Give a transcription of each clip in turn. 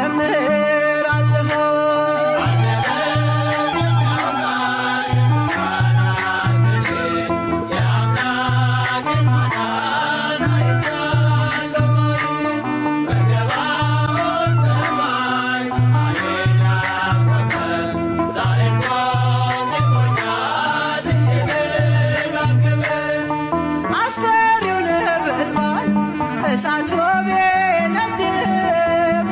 እዘምራለሁ እሳቱ ቢነድም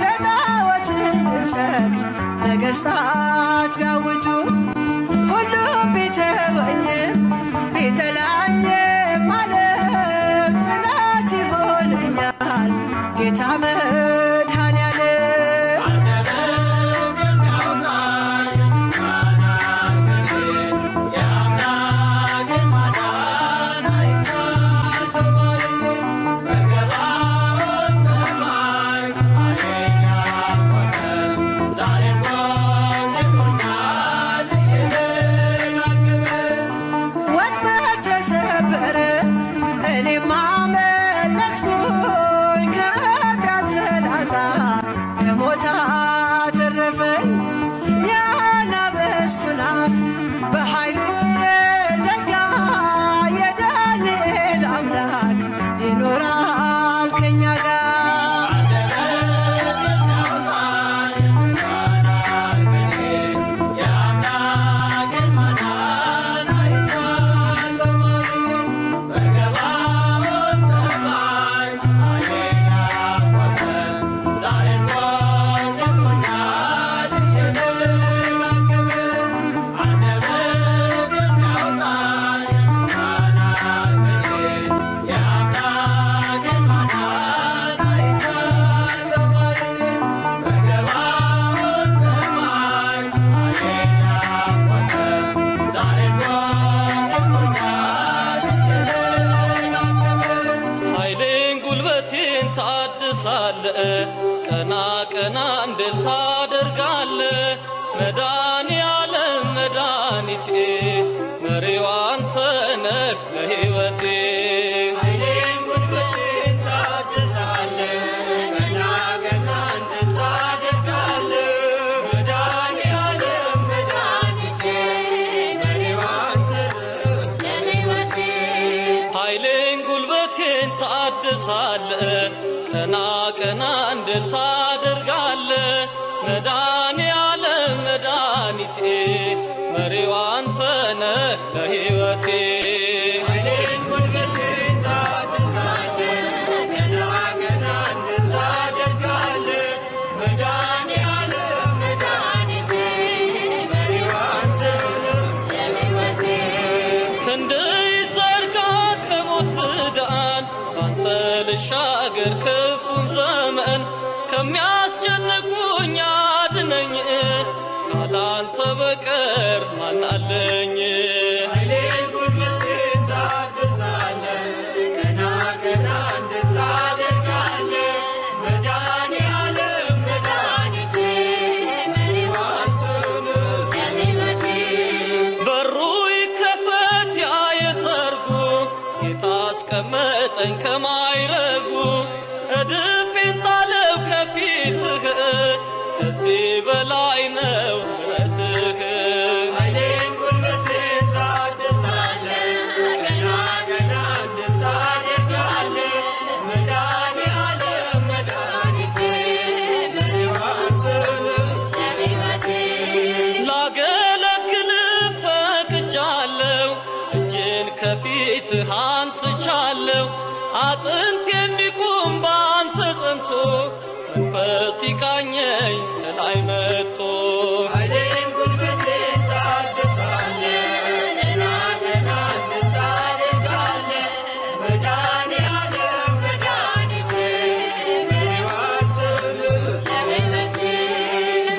ለጣዖት እንሰግድ ነገሥታት ቢያውጁ ሁሉም ቢተወኝም ቢጠላኝም ዓለም ጽናት ይሆነኛል ጌታ መድኃኔዓለም እኔም አመለጥኩኝ ከኃጢአት ፍላጻ ከሞት አተረፈኝ የአናብስቱን አፍ በኃይሉ የዘጋ የዳንኤል አምላክ ይኖራል ከእኛ ጋር ቀና ቀና እንድል ታደርጋለ መድኃኔዓለም መድኃኒቴ መሪው አንተ ነህ ለሕይወቴ ኃይሌን ጉልበቴን ታድሳለ ቀና ቀና እንድል ታደርጋለ መድኃኔዓለም መድኃኒቴ መሪው አንተ ነህ ለሕይወቴ ኃይሌን ጉልበቴን ታድሳለ ቀና ቀና እንድል ታደርጋለ መድኃኔዓለም መድኃኒቴ መሪው አንተ ነህ ለሕይወቴ ኃይሌን ጉልበቴን ታድሳለ ቀና ቀና እንድል ታደርጋለ መድኃኔዓለም መድኃኒቴ መሪው አንተ ነህ ለሕይወቴ ክንድህ ይዘርጋ ከሞት ፍዳን ባንተ ልሻገር ክፉን ዘመን ከሚያስጨንቁኝ አድነኝ ካላንተ በቀር ማን አለኝ ኃይሌን ጉልበቴን ታድሳለ ቀና ቀና እንድል ታደርጋለ መድኃኔዓለም መድኃኒቴ መሪው አንተ ነህ ለሕይወቴ በሩ ይከፈት ያ የሰርጉ ጌታ አስቀመጠኝ ከማይረጉ እድፌን ጣለው ከፊትህ ከዚህ በላይ ነው ምሕረትህ ኃይሌን ጉልበቴን ታድሳለ ቀና ቀና እንድል ታደርጋለ መድኃኔዓለም መድኃኒቴ መሪው አንተ ነህ ለሕይወቴ ላገለግልህ ፈቅጃለሁ እጄን ከፊትህ አንስቻለሁ አጥንት የሚቆም በአንተ ጸንቶ መንፈስ ይቃኘኝ ከላይ መጥቶ ኃይሌን ጉልበቴን ታድሳለ ቀና ቀና እንድል ታደርጋለ መድኃኔዓለም መድኃኒቴ መሪው አንተ ነህ ለሕይወቴ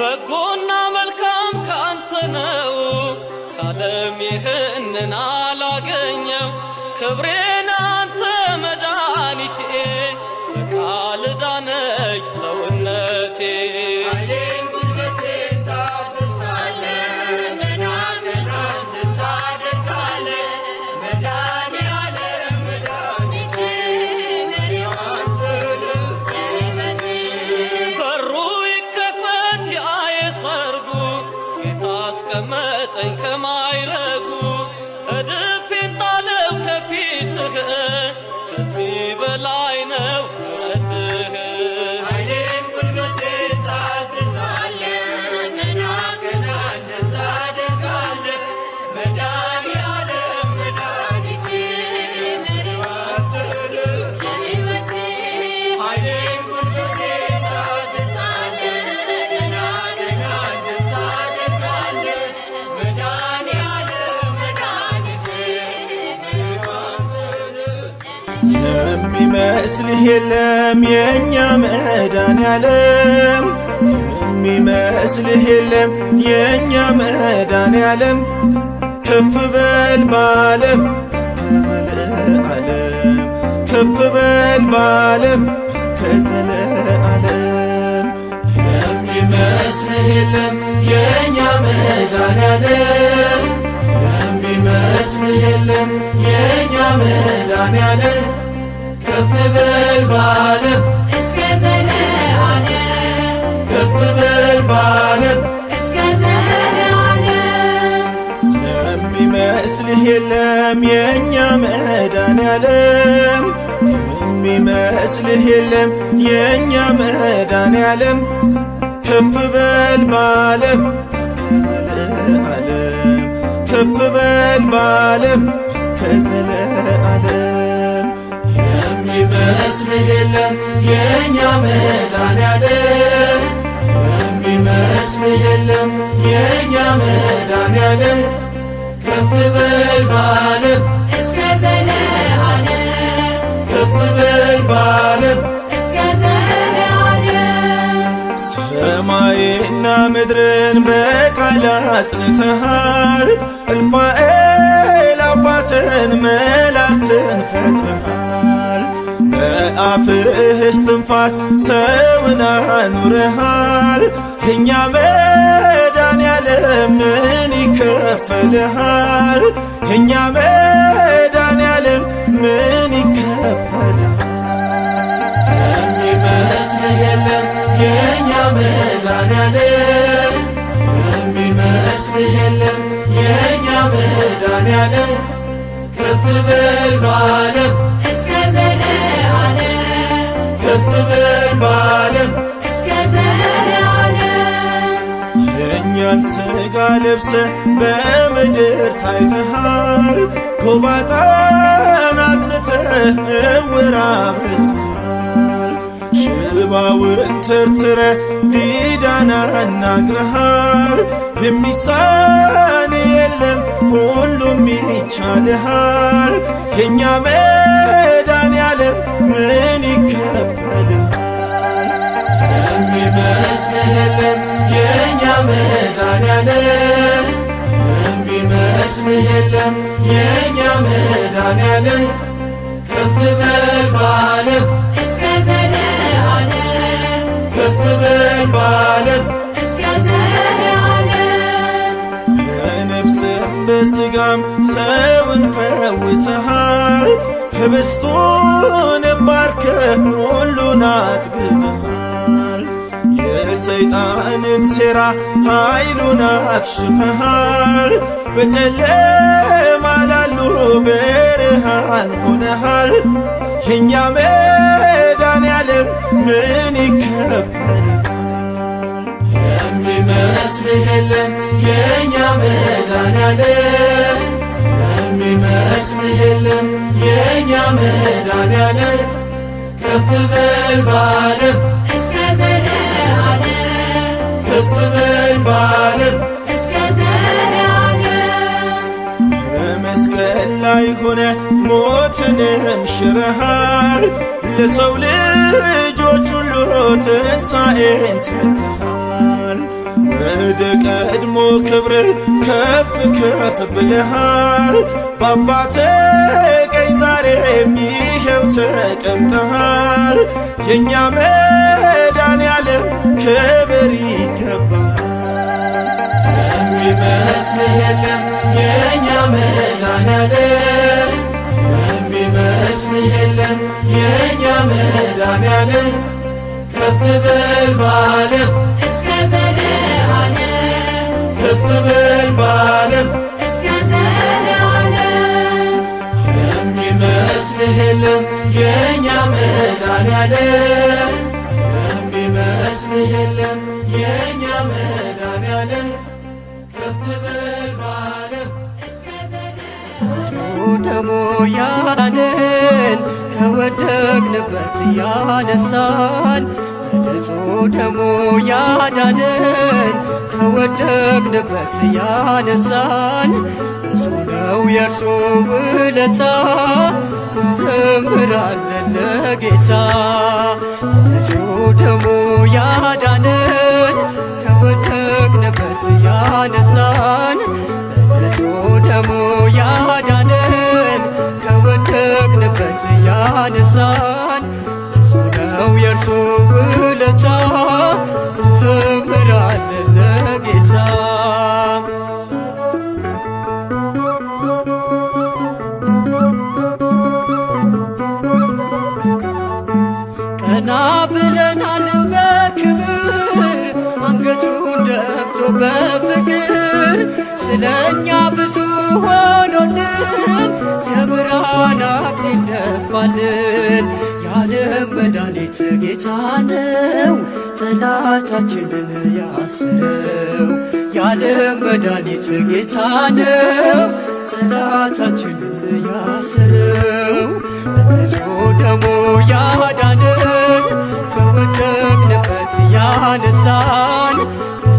በጎና መልካም ካንተ ነው ካለም ይህንን አላገኘው ክብሬን አንተ መድኃኒቴ በቃል ዳነች ሰውነቴ ኃይሌን ጉልበቴን ታድሳለ ቀና ቀና እንድል ታደርጋለ መድኃኔዓለም መድኃኒቴ መሪው አንተ ነህ ለሕይወቴ በሩ ይከ አስመለጠኝ ከማይረጉ እድፌን ጣለው ከፊትህ ከዚህ በላይ ነው ምሕረትህ። ኃይሌን ጉልበቴን ታድሳለህ ቀና ቀና እንድል ታደርጋለህ መድኃኒዓለም መድኃኒቴ መሪው አንተ ነህ ለሕይወቴ። ኃይሌን ጉልበቴን ታድሳለህ ቀና ቀና እንድል ታደርጋለህ መድኃኒዓለም መድኃኒቴ መሪው አንተ ነህ። የሚመስልህ የለም የእኛ መድኃኒዓለም፣ የሚመስልህ የለም የእኛ መድኃኒዓለም። ከፍ በል በዓለም እስከ ዘለዓለም፣ ከፍ በል በዓለም እስከ ዘለዓለም። የሚመስልህ የለም የእኛ መድኃኒዓለም፣ የሚመስልህ የለም የእኛ መድኃኒዓለም። ከፍ በል በዓለም እስከ ዘለዓለም፣ ከፍ በል በዓለም እስከ ዘለዓለም። የሚመስልህ የለም የእኛ መድኃኒዓለም፣ የሚመስልህ የለም የእኛ መድኃኒዓለም። ከፍ በል በዓለም እስከ ዘለዓለም፣ ከፍ በል በዓለም እስከ ዘለዓለም። የሚመስልህ የለም የእኛ መድኃኒዓለም፣ የሚመስልህ የለም የእኛ መድኃኒዓለም። ከፍ በል በዓለም እስከ ዘለዓለም፣ ከፍ በል በዓለም እስከ ዘለዓለም። ሰማይና ምድርን በቃል አጽንተሃል፣ እልፍ አእላፋትን መላእክትን ፈጥረሃል። በአፍህ እስትንፋስ ሰውን አኑረሃል። የእኛ መድኃኒዓለም ምን ይከፈልሃል? የእኛ መድኃኒዓለም ምን ይከፈልሃል? የሚመስልህ የለም የእኛ መድኃኒዓለም፣ የሚመስልህ የለም የእኛ መድኃኒዓለም። ከፍ በል በዓለም እስከ ዘለዓለም፣ ከፍ በል በዓለም እስከ ዘለዓለም። የእኛን ሥጋ ለብሰ በምድር ታይተሃል። ጎባጣን አቅንተህ ዕውር አብርተሃል። ሽባውን ተርትረ ዲዳን አናግረሃል። የሚሳን የለም ሁሉም ይቻልሃል። የእኛ መድኃኒዓለም ምን ይከፈልሃል? የሚመስልህ የለም የእኛ መድኃኒዓለም፣ የሚመስልህ የለም የእኛ መድኃኒዓለም። ከፍ በል በዓለም እስከ ዘለዓለም፣ ከፍ በል በዓለም እስከ ዘለዓለም። በነፍስም በሥጋም ሰውን ፈውሰሃል። ኅብስቱንም ባርከህ ሁሉን አጥግበሃል። የሰይጣንን ሴራ ኃይሉን አክሽፈሃል። በጨለማ ላሉ ብርሃን ሆነሃል። የእኛ መድኃኒዓለም ምን ይከፈልሃል? የሚመስልህ የለም የእኛ መድኃኒዓለም፣ የሚመስልህ የለም የእኛ መድኃኒዓለም። ከፍ በል በዓለም እስከ ዘለዓለም፣ ከፍ በል በዓለም እስከ ዘለዓለም። በመስቀል ላይ ሆነ ሞትንም ሽረሃል። ለሰው ልጆች ሁሉ ትንሣኤን ሰጥተሃል። ወደ ቀድሞ ክብርህ ከፍ ከፍ ብለሃል። በአባትህ ቀኝ ዛሬም ይኸው ተቀምጠሃል። የእኛ መድኃኒዓለም ክብር ይገባሃል። የሚመስልህ የለም የእኛ መድኃኒዓለም፣ የሚመስልህ የለም የእኛ መድኃኒዓለም። ከፍ በል በዓለም እስከ ዘለዓለም፣ ከፍ በል በዓለም የእኛ መድኃኔዓለም የሚመስልህ የለም የእኛ መድኃኔዓለም ከፍ በል በዓለም ንጹሕ ደሙ ያዳነን ከወደቅንበት ያነሳን ንጹሕ ደሙ ያዳነን ከወደቅንበት ያነሳን ብዙ ነው የእርሱ ውለታ እንዘምራለን ለጌታ ንጹሕ ደሙ ያዳነን ከወደቅንበት ያነሳን ንጹሕ ደሙ ያዳነን ከወደቅንበት ያነሳን ብዙ ነው የእርሱ ውለታ እንዘምራለን ለጌታ ቀና ብለናል በክብር አንገቱን ደፍቶ በፍቅር ስለኛ ብዙ ሆኖልን የብርሃን አክሊል ደፋልን የዓለም መድኃኒት ጌታ ነው ጠላታችንን ያስረው የዓለም መድኃኒት ጌታ ነው ጠላታችንን ያስረው ንጹሕ ደሙ ያዳነን ከወደቅንበት ያነሳን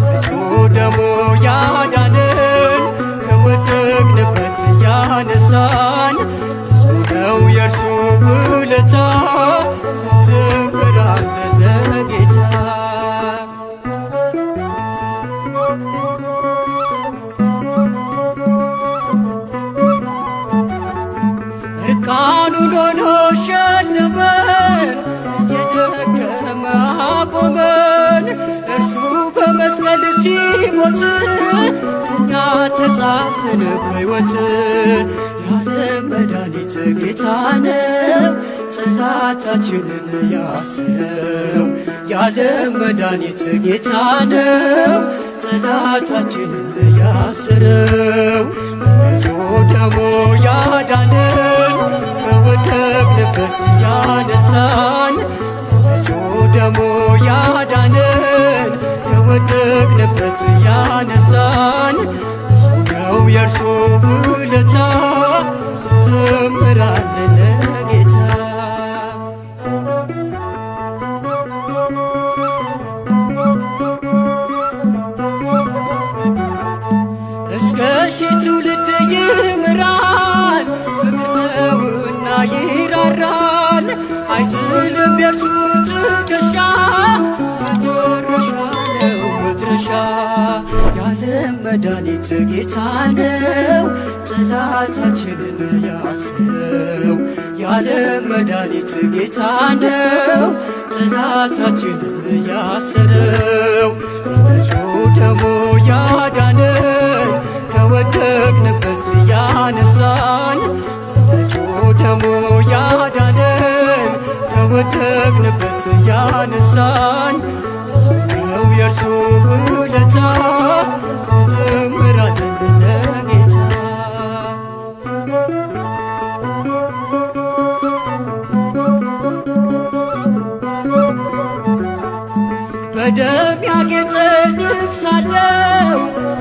ንጹሕ ደሙ ያዳነን ከወደቅንበት ያነሳን ብዙ ነው የእርሱ ውለታ እንዘምራለን ለጌታ እርቃኑን ሆኖ ሸለመን የደከመ አቆመን እርሱ በመስቀል ሲሞት እኛ ተጻፍን በሕይወት የዓለም መድኃኒት ጌታ ነው ጠላታችንን ያስረው የዓለም መድኃኒት ጌታ ነው ጠላታችንን ያስረው ንጹሕ ደሙ ያዳነን ከወደቅንበት ያነሳን ንጹሕ ደሙ ያዳነን ከወደቅንበት ያነሳን ብዙ ነው የእርሱ ውለታ እንዘምራለን ለጌታ እስከ ሺህ ትውልድ ይምራል ፍቅር ነውና ይራራል አይዝልም የእርሱ ትከሻ መጨረሻ ነው መድረሻ የዓለም መድኃኒት ጌታ ነው ጠላታችንን ያስረው የዓለም መድኃኒት ጌታ ነው ጠላታችንን ያስረው ንጹሕ ደሙ ያዳነን ከወደቅንበት ያነሳን ንጹሕ ደሙ ያዳነን ከወደቅንበት ያነሳን ብዙ ነው የእርሱ ውለታ እንዘምራለን ለጌታ በደም ያጌጠ ልብስ አለው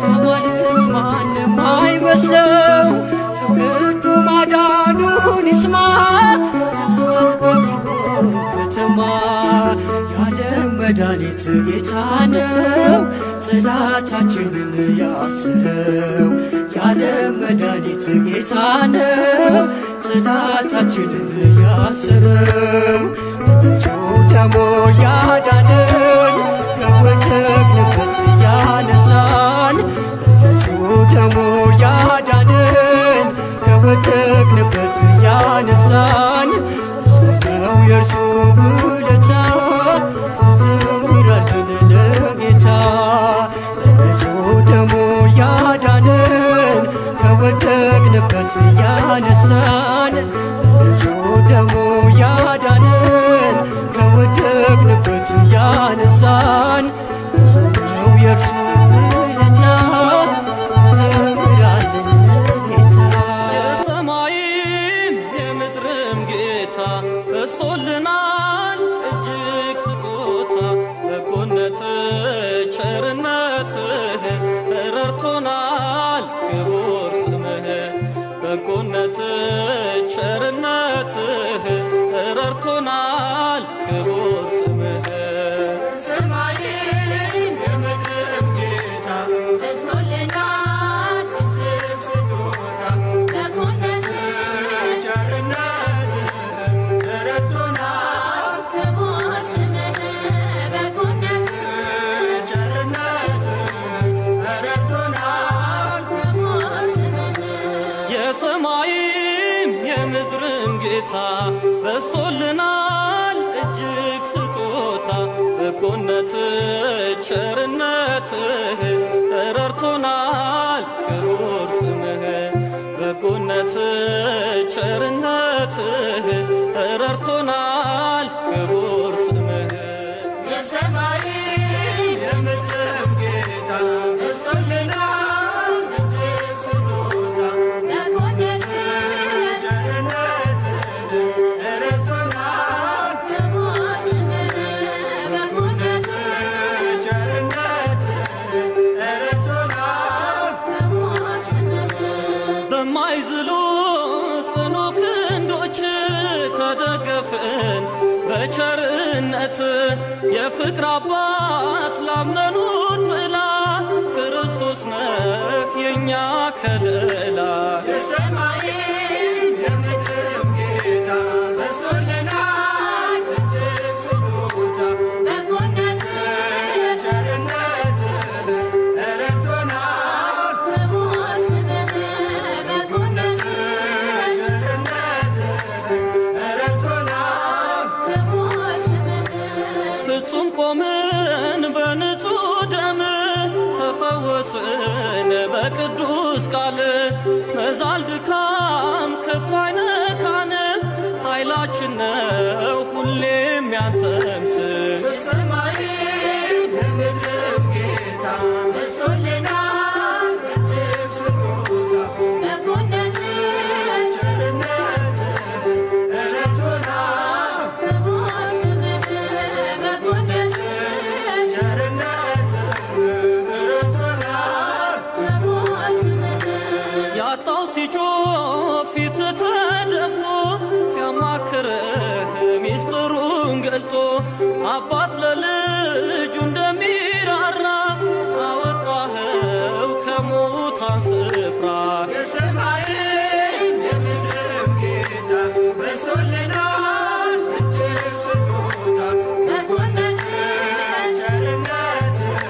አማልክት ማንም አይመስለው ትውልዱ ማዳኑን ይስማ ደርሷል በጽዮን ከተማ የዓለም መድኃኒት ጌታ ነው ጠላታችንን ያስረው የዓለም መድኃኒት ጌታ ነው ጠላታችንን ያስረው ንጹሕ ደሙ ያዳነን ከወደቅንበት ያነሳን ንጹሕ ደሙ ያዳነን ከወደቅንበት ያነሳን ብዙ ነው የእርሱ ውለታ እንዘምራለን ለጌታ ንጹሕ ደሙ ያዳነን ከወደቅንበት ያነሳን ንጹሕ ደሙ ያዳነን ከወደቅንበት ተረድቶናል ክቡር ስምህ ሰማይም የምድርም ጌታ በዝቶልናል እጅግ ስጦታ በጎነትህ ቸርነትህ ተረድቶናል ክቡር ስምህ በጎነትህ ቸርነትህ ተረድቶናል ክቡር ስምህ የሰማይም የምድርም ጌታ በዝቶልናል እጅግ ስጦታ በጎነትህ ቸርነትህ ተረድቶናል ክቡር ስምህ በጎነትህ ቸርነትህ ተረድቶናል ክቡር ስምህ የሰማይም የምድርም ጌታ በዝቶልናል እጅግ ስጦታ በጎነትህ ቸርነትህ ተረድቶናል ክቡር ስምህ በጎነትህ ቸርነትህ ተረድቶናል ክቡር ስምህ በማይዝሉ ጽኑ ክንዶች ተደገፍን በቸርነት የፍቅር አባት ላመኑት ጥላ ክርስቶስ ነህ የእኛ ከለላ የሰማይም የምድርም ጌታ በዝቶልናል እጅግ ስጦታ በጎነትህ ቸርነትህ ተረድቶናል ክቡር ስምህ በጎነትህ ቸርነትህ ተረድቶናል ክቡር ስምህ ፍጹም ቆምን በንጹሕ ደም ተፈወስን በቅዱስ ቃል መዛል ድካም ከቶ አይነካንም ኃይላችን ነው ሁሌም ያንተም ስም የሰማይም የምድርም ጌታ በዝቶልናል እጅግ ስጦታ በጎነትህ ቸርነትህ ተረድቶናል ክቡር ስምህ በጎነትህ ቸርነትህ ተረድቶናል ክቡር ስምህ ያጣው ሲጮህ ፊት ተደፍቶ ሲያማክርህ ሚስጥሩን ገልጦ አባት ለልጁ እንደሚራራ አወጣኸው ከሙታን ስፍራ የሰማይም የምድርም ጌታ በዝቶልናል እጅግ ስጦታ በጎነትህ ቸርነትህ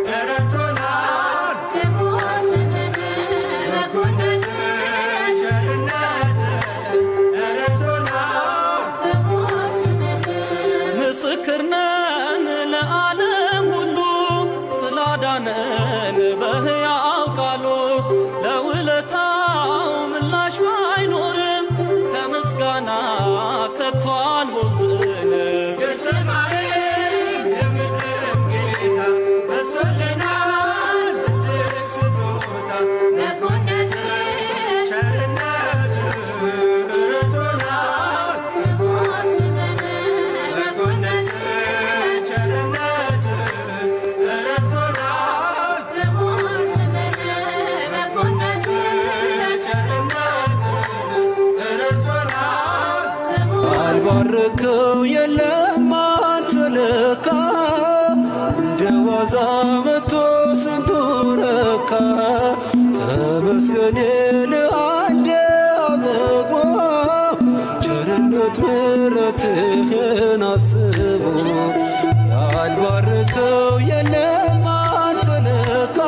ተረድቶናል ክቡር ስምህ በጎነትህ ቸርነትህ ተረድቶናል ክቡር ስምህ ምስክር ነን ለዓለም ሁሉ ስላዳነን በሕያው ቃሉ ለውለታው ምላሽ ባይኖርም ከምስጋና ከቶ አንቦዝንም የሰማይም የምድርም ጌታ በዝቶልናል እጅግ ስጦታ በጎነትህ ቸርነትህ ተረድቶናል ክቡር ስምህ በጎነትህ ቸርነትህ ተረድቶናል ክቡር ስምህ በጎነትህ ቸርነትህ ተረድቶናል አልባረከው የለም አንተ ለካ እንደ ዋዛ መቶ ስንቱ ረካ ተመስገን ልአንዴ አጠግቦ ቸርነት ምሕረትህን አስቦ ያልባረከው የለም አንተ ለካ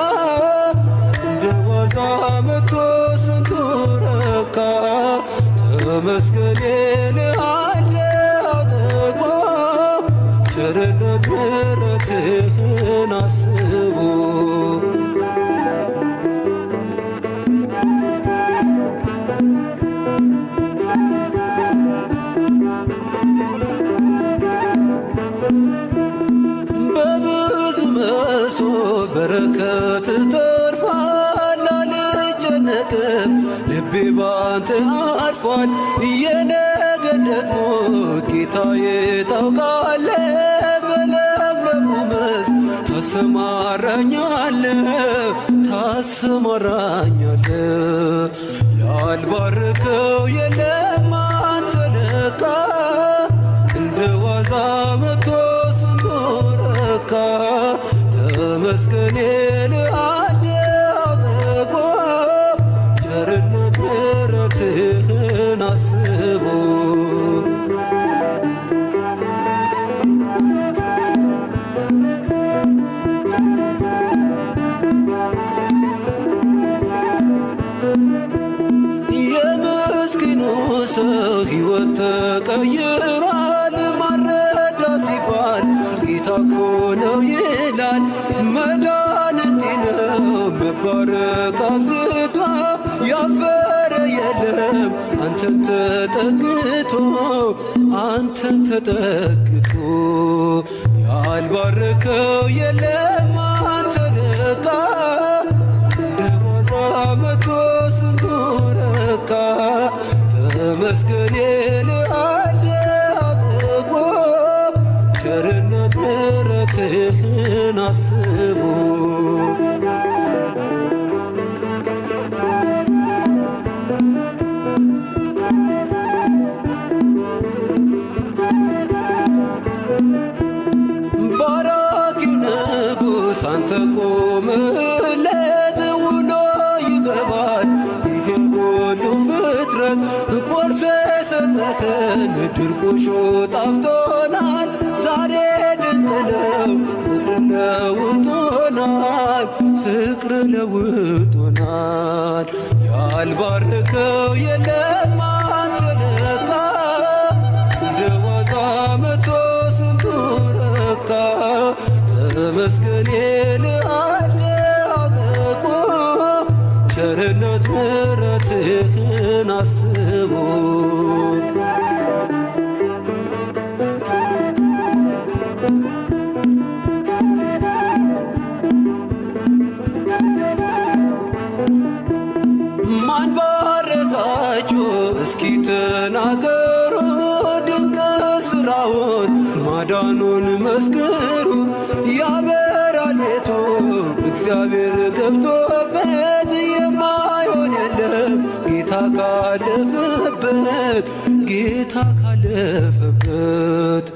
እንደ ዋዛ መቶ ስንቱ ረካ ተመስገን ልአንዴ አጠግቦ ቸርነት ምሕረትህን አስቦ በብዙ መሶብ በረከት ተርፏል አልጨነቅም ልቤ ባንተ አርፏል የነገ ደግሞ ጌታዬ ታውቃለህ በለምለሙ መስክ ታሰማራኛለህ ያልባረከው የለም አንተ ለካ እኮ ነው ይላል። መዳን እንዲህ ነው መባረክ አብዝቶ ያፈረ የለም አንተን ተጠግቶ አንተን ተጠግቶ ያልባረከው የለም አንተ ነካ እንደዋዛ መቶ ስንቱ ረካ ተመስገን ልአለ አጥቦ ቸርነት ምሕረትህን አስቦ አንተ ቆምለት ውሎ ይገባል ይሄ ሁሉ ፍጥረት ቆርሰ ሰጠኸን ድርቆሾ ጣፍቶናል ዛሬ ድንቅ ነው ፍቅር ለውጦናል ፍቅር ለውጦናል ያልባረከው የለም አንተ ነካ እንደዋዛ መቶ ስንቱ ረካ ተመስገን ልአለ አጥቦ ቸርነት ምሕረትህን አስቦ ማን ባረካችሁ እስኪ ተናገሩ ድንቅ ሥራውን ማዳኑን መስክሩ ያበራል ቤቱ እግዚአብሔር ገብቶበት የማይሆን የለም ጌታ ካለፈበት ጌታ ካለፈበት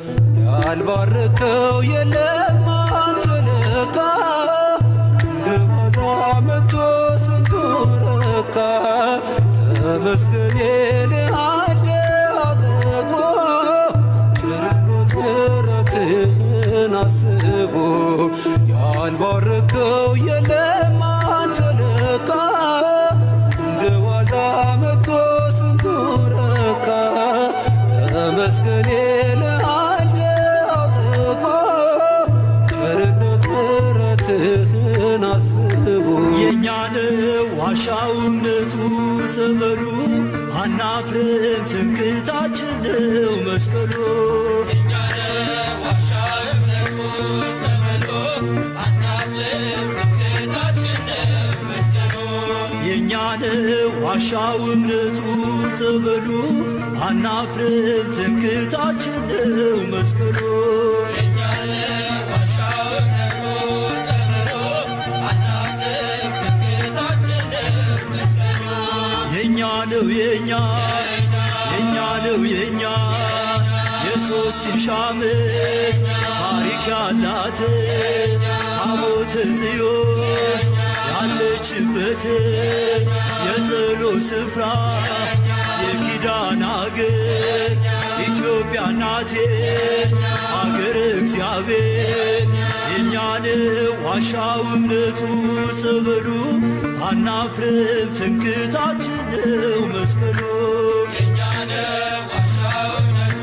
ያልባረከው የለም አንተ ነካ እንደዋዛ መቶ ስንቱ ረካ ተመስገን ልአለ አጥቦ ቸርነት ምሕረትህን አስቦ ያልባረከው የለም አንተ ነካ እንደዋዛ መቶ ስንቱ ረካ ተመስገን ልአለ አጥቦ ቸርነት ምሕረትህን አስቦ የእኛ ነው ዋሻው እምነቱ ዘመኑ አናፍርም ትምክህታችን ነው መስቀሉ የእኛ ነው ዋሻው እምነቱ ዘመኑ አናፍርም ትምክህታችን ነው መስቀሉ የኛ ነው የኛ ነው የኛ የሦስት ሺህ ዓመት ታሪክ ያላት ታቦተ ጽዮን ያለችበት የጸሎት ስፍራ የኪዳን አገር ኢትዮጵያ ናቴ አገር እግዚአብሔር የእኛ ነው ዋሻው እምነቱ ጸበሉ አናፍርም ትምክህታችን ነው መስቀሉ የእኛ ነው ዋሻው እምነቱ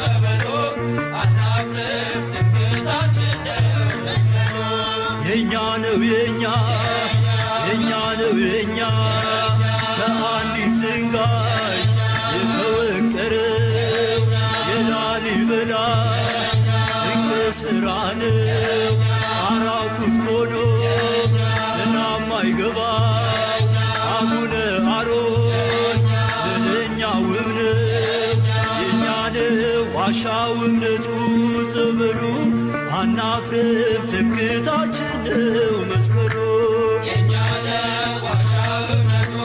ጸበሉ አናፍርም ትምክህታችን ነው መስቀሉ የእኛ ነው የእኛ ነው የእኛ ከአንዲት ድንጋይ የተወቀረው የላሊበላ ድንቅ ሥራ ነው ጣራው ክፍት ሆኖ ዝናብ ማይገባው አቡነ አሮን ምንኛ ውብ ነው የእኛ ነው ዋሻው እምነቱ ጸበሉ አናፍርም ትምክህታችን ነው መስቀሉ የእኛ ነው ዋሻው እምነቱ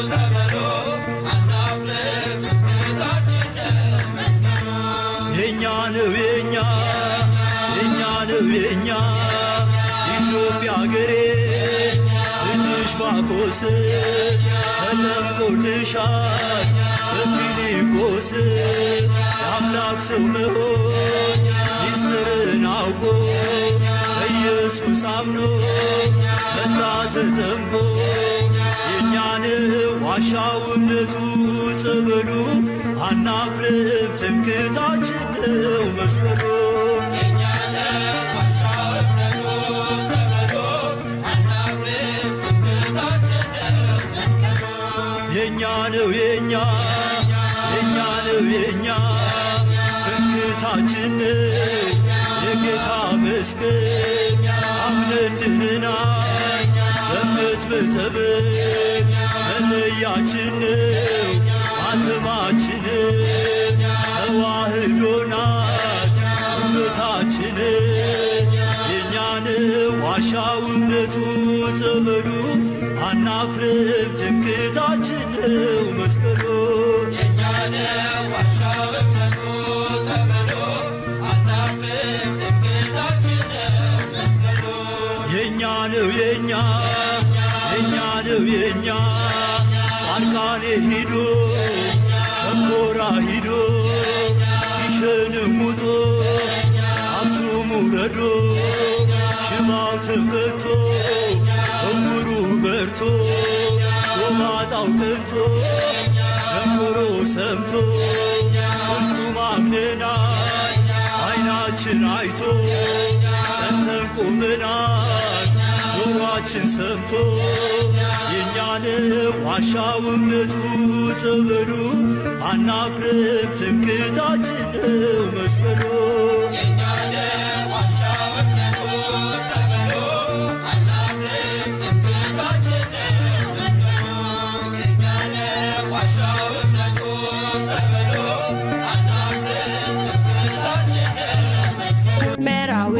ጸበሉ አናፍርም ትምክህታችን ነው መስቀሉ የእኛ ነው የእኛ ነው የእኛ ኢትዮጵያ አገሬ ልጅሽ ባኮስ ተጠምቆልሻል በፊልጶስ የአምላክ ሰው መሆን ሚስጥርን አውቆ ኢየሱስ አምኖ መጣ ተጠምቆ የእኛ ነው ዋሻው እምነቱ ጸበሉ አናፍርም ትምክህታችን ነው መስቀሉ የእኛ ነው ነው የኛ ነው የኛ ትምክህታችን ነው የጌታ መስቀል አምነን ድነናል በእምነት በጸበል መለያችን ነው ማተባችን ተዋህዶ ናት ውበታችን የኛን ዋሻው እምነቱ ጸበሉ አናፍርም ትምክህታችን ነው መስቀሉ የኛን ዋሻው እምነቱ ጸበሉ አናፍርም ትምክህታችን ነው መስቀሉ የኛ ነው የኛ ነው የኛ ጻድቃኔ ሂዶ ሸንኮራ ሂዶ ይሸንም ውጦ አክሱም ውረዶ ሽባው ተፈቶ እውሩ በርቶ ጎባጣው ቀንቶ ደንቆሮ ሰምቶ እርሱም አምነናል ዓይናችን አይቶ ጸንተን ቆመናል ጆሮአችን ሰምቶ የኛን ዋሻው እምነቱ ጸበሉ አናፍርም ትምክህታችን ነው መስቀሉ የኛን ዋሻው እምነቱ ጸበሉ አናፍርም ትምክህታችን ነው መስቀሉ የኛን ዋሻው እምነቱ ጸበሉ አናፍርም ትምክህታችን ነው መስቀሉ መራዌ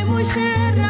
ሙሽራ